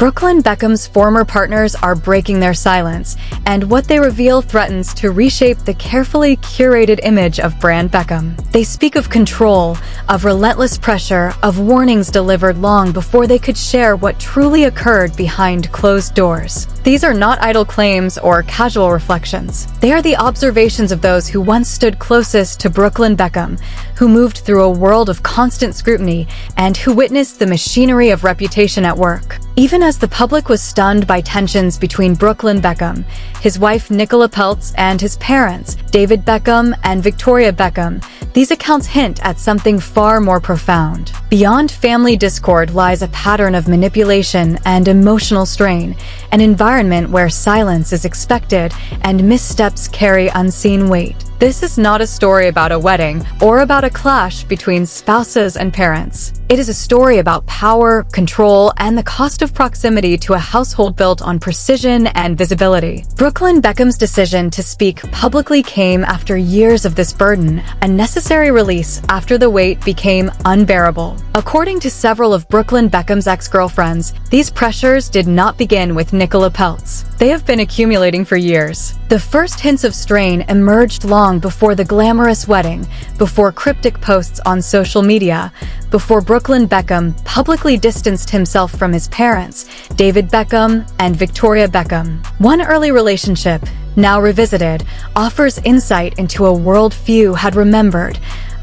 Brooklyn Beckham's former partners are breaking their silence, and what they reveal threatens to reshape the carefully curated image of Brand Beckham. They speak of control, of relentless pressure, of warnings delivered long before they could share what truly occurred behind closed doors. These are not idle claims or casual reflections. They are the observations of those who once stood closest to Brooklyn Beckham, who moved through a world of constant scrutiny and who witnessed the machinery of reputation at work. Even as the public was stunned by tensions between Brooklyn Beckham, his wife Nicola Peltz, and his parents, David Beckham and Victoria Beckham, these accounts hint at something far more profound. Beyond family discord lies a pattern of manipulation and emotional strain, an environment where silence is expected and missteps carry unseen weight. This is not a story about a wedding or about a clash between spouses and parents. It is a story about power, control, and the cost of proximity to a household built on precision and visibility. Brooklyn Beckham's decision to speak publicly came after years of this burden, a necessary release after the weight became unbearable. According to several of Brooklyn Beckham's ex-girlfriends, these pressures did not begin with Nicola Peltz. They have been accumulating for years. The first hints of strain emerged long before the glamorous wedding, before cryptic posts on social media, before Brooklyn Beckham publicly distanced himself from his parents, David Beckham and Victoria Beckham. One early relationship, now revisited, offers insight into a world few had remembered,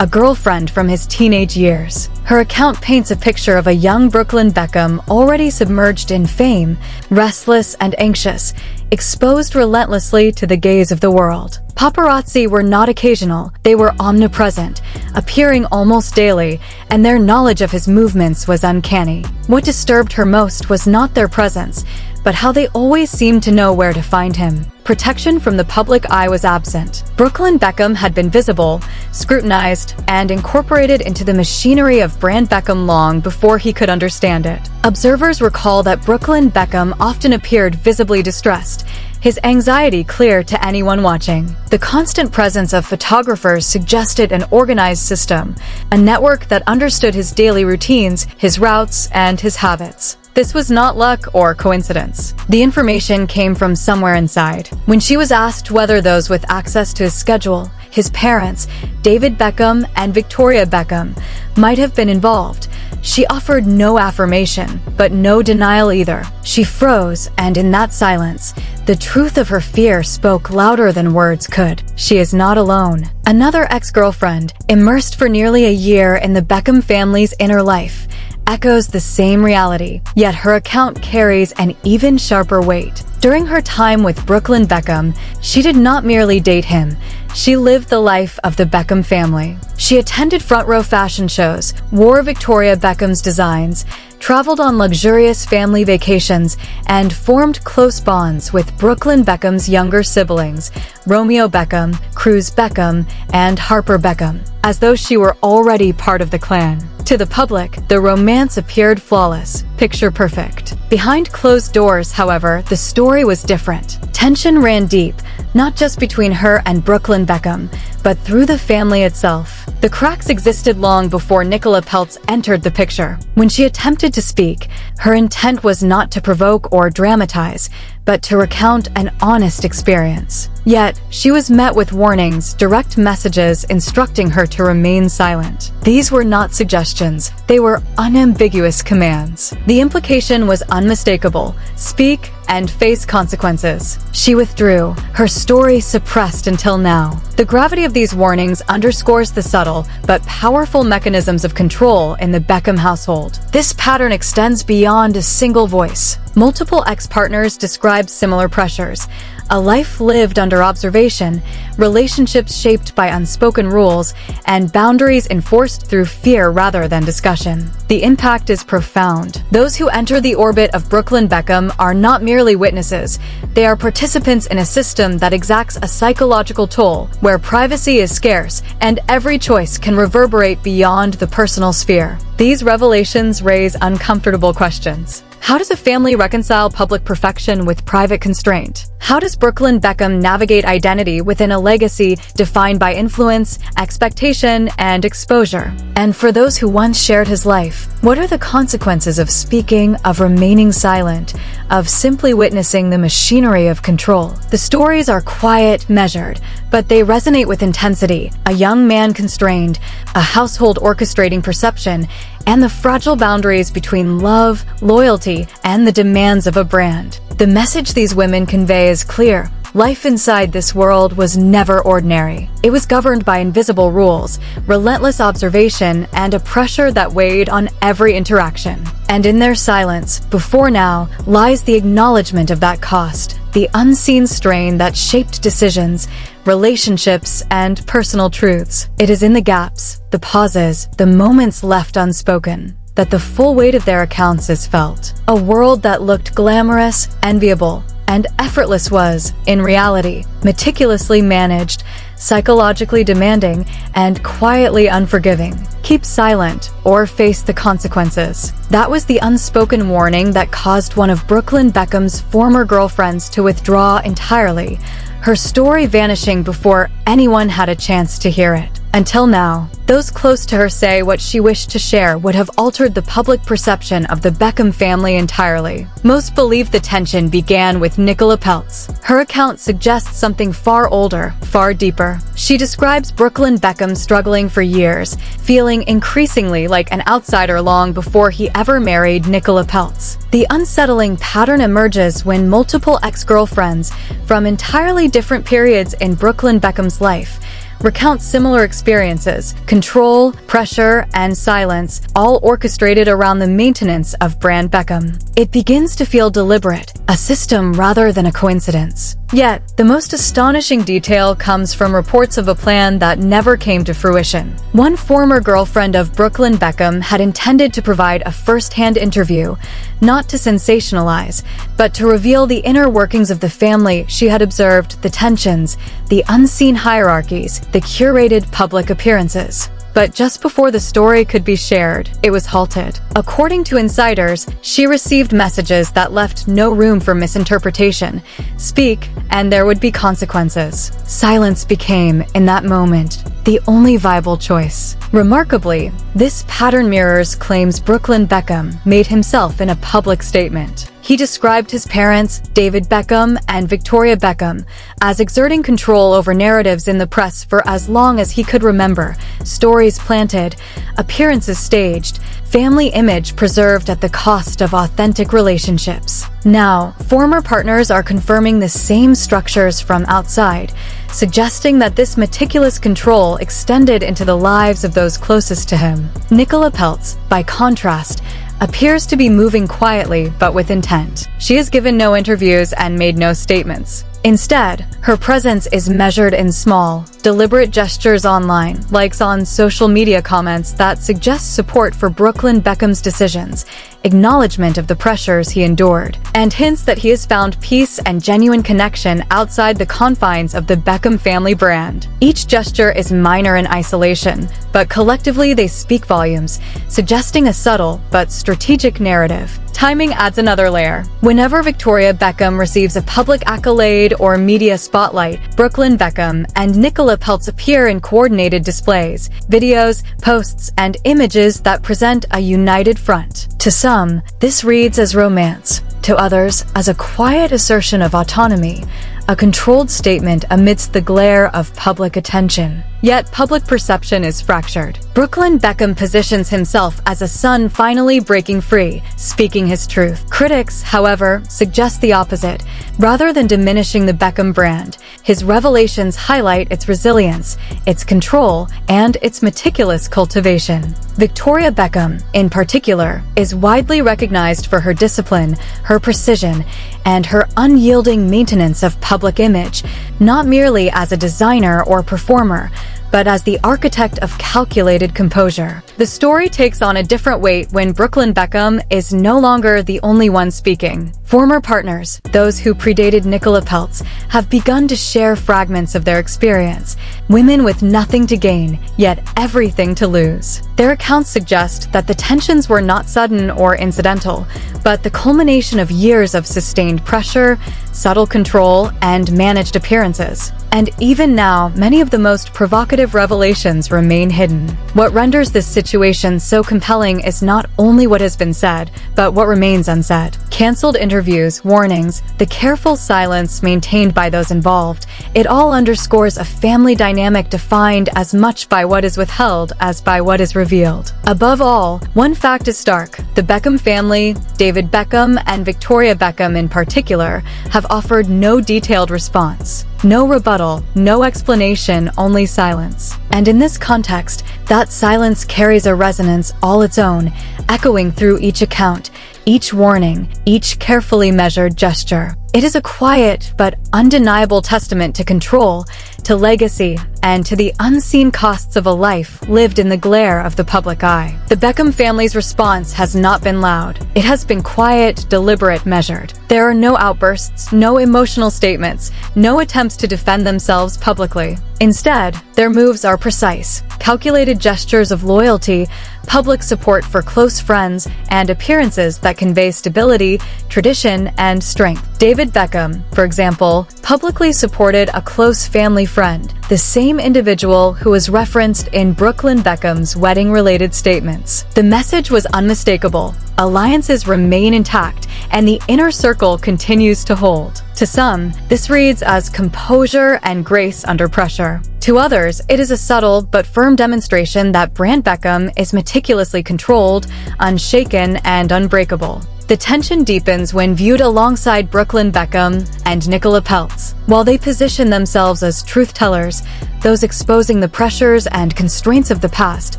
a girlfriend from his teenage years. Her account paints a picture of a young Brooklyn Beckham already submerged in fame, restless and anxious, exposed relentlessly to the gaze of the world. Paparazzi were not occasional, they were omnipresent, appearing almost daily, and their knowledge of his movements was uncanny. What disturbed her most was not their presence, but how they always seemed to know where to find him. Protection from the public eye was absent. Brooklyn Beckham had been visible, scrutinized, and incorporated into the machinery of Brand Beckham long before he could understand it. Observers recall that Brooklyn Beckham often appeared visibly distressed, his anxiety clear to anyone watching. The constant presence of photographers suggested an organized system, a network that understood his daily routines, his routes, and his habits. This was not luck or coincidence. The information came from somewhere inside. When she was asked whether those with access to his schedule, his parents, David Beckham and Victoria Beckham, might have been involved, she offered no affirmation, but no denial either. She froze, and in that silence, the truth of her fear spoke louder than words could. She is not alone. Another ex-girlfriend, immersed for nearly a year in the Beckham family's inner life, echoes the same reality, yet her account carries an even sharper weight. During her time with Brooklyn Beckham, she did not merely date him, she lived the life of the Beckham family. She attended front-row fashion shows, wore Victoria Beckham's designs, traveled on luxurious family vacations, and formed close bonds with Brooklyn Beckham's younger siblings, Romeo Beckham, Cruz Beckham, and Harper Beckham, as though she were already part of the clan. To the public, the romance appeared flawless, picture perfect. Behind closed doors, however, the story was different. Tension ran deep, not just between her and Brooklyn Beckham, but through the family itself. The cracks existed long before Nicola Peltz entered the picture. When she attempted to speak, her intent was not to provoke or dramatize, but to recount an honest experience. Yet, she was met with warnings, direct messages instructing her to remain silent. These were not suggestions, they were unambiguous commands. The implication was unmistakable: speak and face consequences. She withdrew, her story suppressed until now. The gravity of these warnings underscores the subtle but powerful mechanisms of control in the Beckham household. This pattern extends beyond a single voice. Multiple ex-partners describe similar pressures: a life lived under observation, relationships shaped by unspoken rules, and boundaries enforced through fear rather than discussion. The impact is profound. Those who enter the orbit of Brooklyn Beckham are not merely witnesses, they are participants in a system that exacts a psychological toll, where privacy is scarce and every choice can reverberate beyond the personal sphere. These revelations raise uncomfortable questions. How does a family reconcile public perfection with private constraint? How does Brooklyn Beckham navigate identity within a legacy defined by influence, expectation, and exposure? And for those who once shared his life, what are the consequences of speaking, of remaining silent, of simply witnessing the machinery of control? The stories are quiet, measured, but they resonate with intensity. A young man constrained, a household orchestrating perception, and the fragile boundaries between love, loyalty, and the demands of a brand. The message these women convey is clear. Life inside this world was never ordinary. It was governed by invisible rules, relentless observation, and a pressure that weighed on every interaction. And in their silence, before now, lies the acknowledgement of that cost, the unseen strain that shaped decisions, relationships, and personal truths. It is in the gaps, the pauses, the moments left unspoken, that the full weight of their accounts is felt. A world that looked glamorous, enviable, and effortless was, in reality, meticulously managed, psychologically demanding, and quietly unforgiving. Keep silent or face the consequences. That was the unspoken warning that caused one of Brooklyn Beckham's former girlfriends to withdraw entirely, her story vanishing before anyone had a chance to hear it. Until now, those close to her say what she wished to share would have altered the public perception of the Beckham family entirely. Most believe the tension began with Nicola Peltz. Her account suggests something far older, far deeper. She describes Brooklyn Beckham struggling for years, feeling increasingly like an outsider long before he ever married Nicola Peltz. The unsettling pattern emerges when multiple ex-girlfriends from entirely different periods in Brooklyn Beckham's life recount similar experiences: control, pressure, and silence, all orchestrated around the maintenance of Brand Beckham. It begins to feel deliberate, a system rather than a coincidence. Yet, the most astonishing detail comes from reports of a plan that never came to fruition. One former girlfriend of Brooklyn Beckham had intended to provide a first-hand interview, not to sensationalize, but to reveal the inner workings of the family. She had observed the tensions, the unseen hierarchies, the curated public appearances. But just before the story could be shared, it was halted. According to insiders, she received messages that left no room for misinterpretation. Speak, and there would be consequences. Silence became, in that moment, the only viable choice. Remarkably, this pattern mirrors claims Brooklyn Beckham made himself in a public statement. He described his parents, David Beckham and Victoria Beckham, as exerting control over narratives in the press for as long as he could remember, stories planted, appearances staged, family image preserved at the cost of authentic relationships. Now, former partners are confirming the same structures from outside, suggesting that this meticulous control extended into the lives of those closest to him. Nicola Peltz, by contrast, appears to be moving quietly but with intent. She has given no interviews and made no statements. Instead, her presence is measured in small, deliberate gestures online, likes on social media, comments that suggest support for Brooklyn Beckham's decisions, acknowledgement of the pressures he endured, and hints that he has found peace and genuine connection outside the confines of the Beckham family brand. Each gesture is minor in isolation, but collectively they speak volumes, suggesting a subtle but strategic narrative. Timing adds another layer. Whenever Victoria Beckham receives a public accolade or media spotlight, Brooklyn Beckham and Nicola Peltz appear in coordinated displays, videos, posts, and images that present a united front. To some, this reads as romance. To others, as a quiet assertion of autonomy, a controlled statement amidst the glare of public attention. Yet public perception is fractured. Brooklyn Beckham positions himself as a son finally breaking free, speaking his truth. Critics, however, suggest the opposite. Rather than diminishing the Beckham brand, his revelations highlight its resilience, its control, and its meticulous cultivation. Victoria Beckham, in particular, is widely recognized for her discipline, her precision, and her unyielding maintenance of public image, not merely as a designer or performer, but as the architect of calculated composure. The story takes on a different weight when Brooklyn Beckham is no longer the only one speaking. Former partners, those who predated Nicola Peltz, have begun to share fragments of their experience. Women with nothing to gain, yet everything to lose. Their accounts suggest that the tensions were not sudden or incidental, but the culmination of years of sustained pressure, subtle control, and managed appearances. And even now, many of the most provocative revelations remain hidden. What renders this situation so compelling is not only what has been said, but what remains unsaid. Cancelled interviews, warnings, the careful silence maintained by those involved, it all underscores a family dynamic defined as much by what is withheld as by what is revealed. Above all, one fact is stark. The Beckham family, David Beckham and Victoria Beckham in particular, have offered no detailed response. No rebuttal, no explanation, only silence. And in this context, that silence carries a resonance all its own, echoing through each account, each warning, each carefully measured gesture. It is a quiet but undeniable testament to control, to legacy, and to the unseen costs of a life lived in the glare of the public eye. The Beckham family's response has not been loud. It has been quiet, deliberate, measured. There are no outbursts, no emotional statements, no attempts to defend themselves publicly. Instead, their moves are precise, calculated gestures of loyalty, public support for close friends, and appearances that convey stability, tradition, and strength. David Beckham, for example, publicly supported a close family friend, the same individual who was referenced in Brooklyn Beckham's wedding-related statements. The message was unmistakable. Alliances remain intact, and the inner circle continues to hold. To some, this reads as composure and grace under pressure. To others, it is a subtle but firm demonstration that Brand Beckham is meticulously controlled, unshaken, and unbreakable. The tension deepens when viewed alongside Brooklyn Beckham and Nicola Peltz. While they position themselves as truth-tellers, those exposing the pressures and constraints of the past,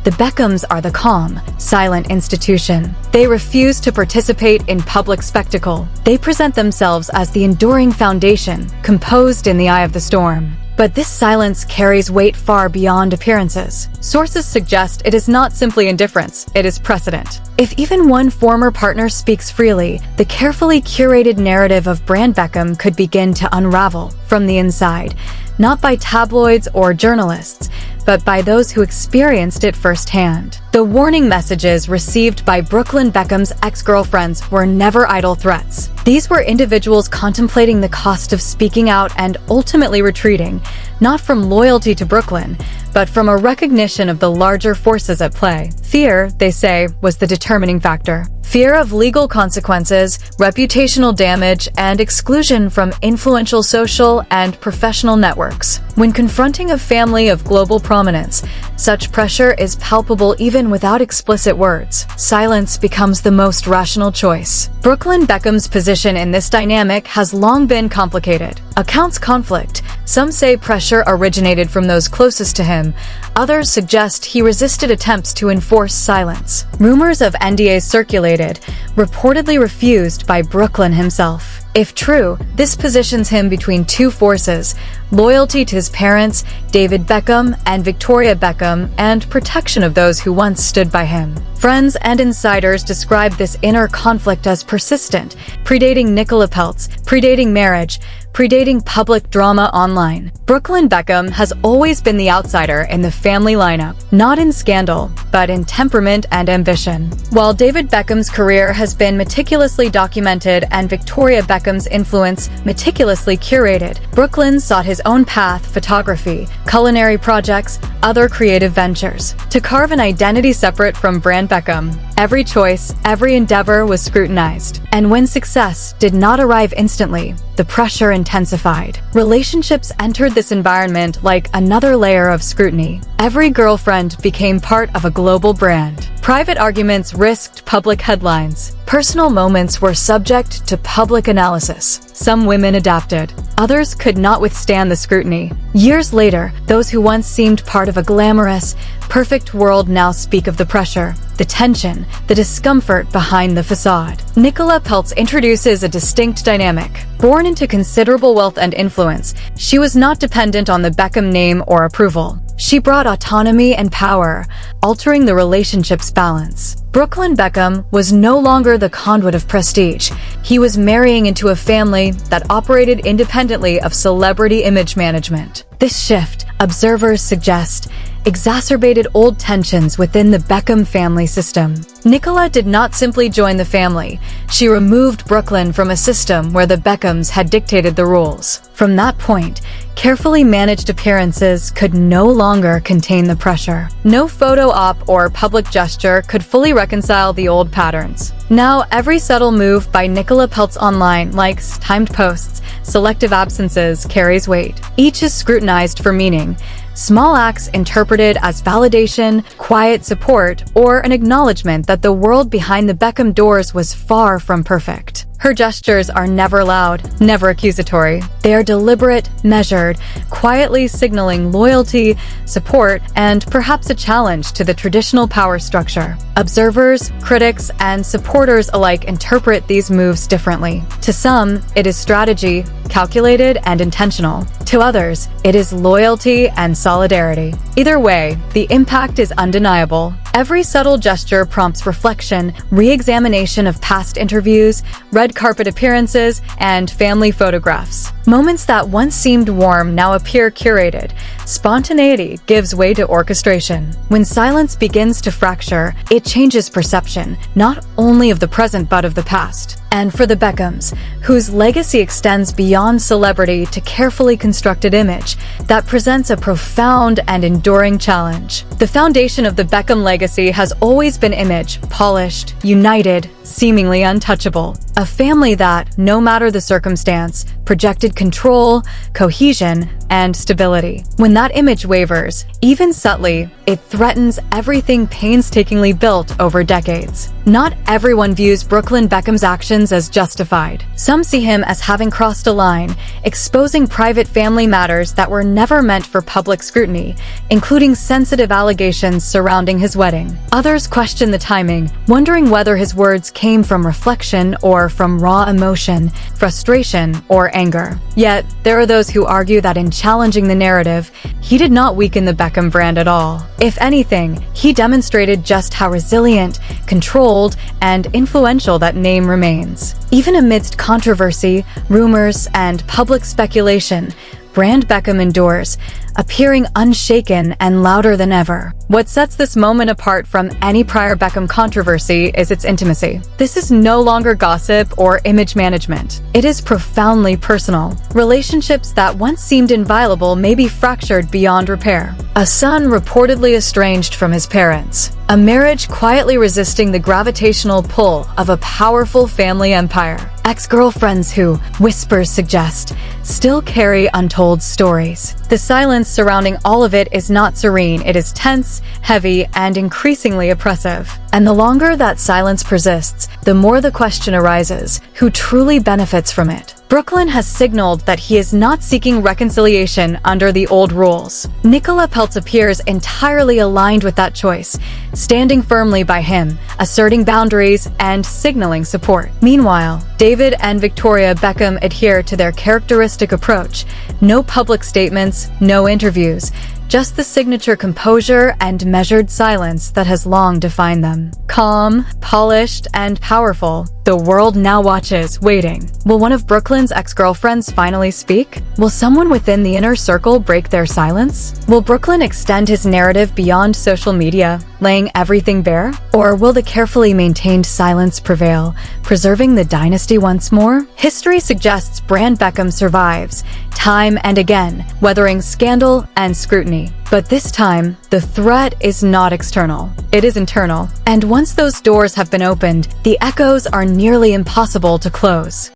the Beckhams are the calm, silent institution. They refuse to participate in public spectacle. They present themselves as the enduring foundation, composed in the eye of the storm. But this silence carries weight far beyond appearances. Sources suggest it is not simply indifference, it is precedent. If even one former partner speaks freely, the carefully curated narrative of Brand Beckham could begin to unravel from the inside, not by tabloids or journalists, but by those who experienced it firsthand. The warning messages received by Brooklyn Beckham's ex-girlfriends were never idle threats. These were individuals contemplating the cost of speaking out and ultimately retreating, not from loyalty to Brooklyn, but from a recognition of the larger forces at play. Fear, they say, was the determining factor. Fear of legal consequences, reputational damage, and exclusion from influential social and professional networks. When confronting a family of global prominence, such pressure is palpable even without explicit words. Silence becomes the most rational choice. Brooklyn Beckham's position in this dynamic has long been complicated. Accounts conflict. Some say pressure originated from those closest to him. Others suggest he resisted attempts to enforce silence. Rumors of NDAs circulated, reportedly refused by Brooklyn himself. If true, this positions him between two forces: loyalty to his parents, David Beckham and Victoria Beckham, and protection of those who once stood by him. Friends and insiders describe this inner conflict as persistent, predating Nicola Peltz, predating marriage, predating public drama online. Brooklyn Beckham has always been the outsider in the family lineup, not in scandal, but in temperament and ambition. While David Beckham's career has been meticulously documented and Victoria Beckham's influence meticulously curated, Brooklyn sought his own path: photography, culinary projects, other creative ventures. To carve an identity separate from Brand Beckham, every choice, every endeavor was scrutinized. And when success did not arrive instantly, the pressure intensified. Relationships entered this environment like another layer of scrutiny. Every girlfriend became part of a global brand. Private arguments risked public headlines. Personal moments were subject to public analysis. Some women adapted. Others could not withstand the scrutiny. Years later, those who once seemed part of a glamorous, perfect world now speak of the pressure, the tension, the discomfort behind the facade. Nicola Peltz introduces a distinct dynamic. Born into considerable wealth and influence, she was not dependent on the Beckham name or approval. She brought autonomy and power, altering the relationship's balance. Brooklyn Beckham was no longer the conduit of prestige. He was marrying into a family that operated independently of celebrity image management. This shift, observers suggest, exacerbated old tensions within the Beckham family system. Nicola did not simply join the family. She removed Brooklyn from a system where the Beckhams had dictated the rules. From that point, carefully managed appearances could no longer contain the pressure. No photo op or public gesture could fully reconcile the old patterns. Now, every subtle move by Nicola Peltz online, likes, timed posts, selective absences, carries weight. Each is scrutinized for meaning. Small acts interpreted as validation, quiet support, or an acknowledgement that the world behind the Beckham doors was far from perfect. Her gestures are never loud, never accusatory. They are deliberate, measured, quietly signaling loyalty, support, and perhaps a challenge to the traditional power structure. Observers, critics, and supporters alike interpret these moves differently. To some, it is strategy, calculated and intentional. To others, it is loyalty and solidarity. Either way, the impact is undeniable. Every subtle gesture prompts reflection, re-examination of past interviews, red carpet appearances, and family photographs. Moments that once seemed warm now appear curated. Spontaneity gives way to orchestration. When silence begins to fracture, it changes perception, not only of the present but of the past. And for the Beckhams, whose legacy extends beyond celebrity to carefully constructed image, that presents a profound and enduring challenge. The foundation of the Beckham legacy has always been image, polished, united, seemingly untouchable. A family that, no matter the circumstance, projected control, cohesion, and stability. When that image wavers, even subtly, it threatens everything painstakingly built over decades. Not everyone views Brooklyn Beckham's actions as justified. Some see him as having crossed a line, exposing private family matters that were never meant for public scrutiny, including sensitive allegations surrounding his wedding. Others question the timing, wondering whether his words came from reflection or from raw emotion, frustration, or anger. Yet, there are those who argue that in challenging the narrative, he did not weaken the Beckham brand at all. If anything, he demonstrated just how resilient, controlled, and influential that name remains. Even amidst controversy, rumors, and public speculation, Brand Beckham endures, appearing unshaken and louder than ever. What sets this moment apart from any prior Beckham controversy is its intimacy. This is no longer gossip or image management. It is profoundly personal. Relationships that once seemed inviolable may be fractured beyond repair. A son reportedly estranged from his parents. A marriage quietly resisting the gravitational pull of a powerful family empire. Ex-girlfriends who, whispers suggest, still carry untold stories. The silence surrounding all of it is not serene. It is tense, heavy, and increasingly oppressive. And the longer that silence persists, the more the question arises, who truly benefits from it? Brooklyn has signaled that he is not seeking reconciliation under the old rules. Nicola Peltz appears entirely aligned with that choice, standing firmly by him, asserting boundaries, and signaling support. Meanwhile, David and Victoria Beckham adhere to their characteristic approach. No public statements, no interviews, just the signature composure and measured silence that has long defined them. Calm, polished, and powerful, the world now watches, waiting. Will one of Brooklyn's ex-girlfriends finally speak? Will someone within the inner circle break their silence? Will Brooklyn extend his narrative beyond social media, laying everything bare? Or will the carefully maintained silence prevail, preserving the dynasty once more? History suggests Brand Beckham survives, time and again, weathering scandal and scrutiny. But this time, the threat is not external. It is internal. And once those doors have been opened, the echoes are nearly impossible to close.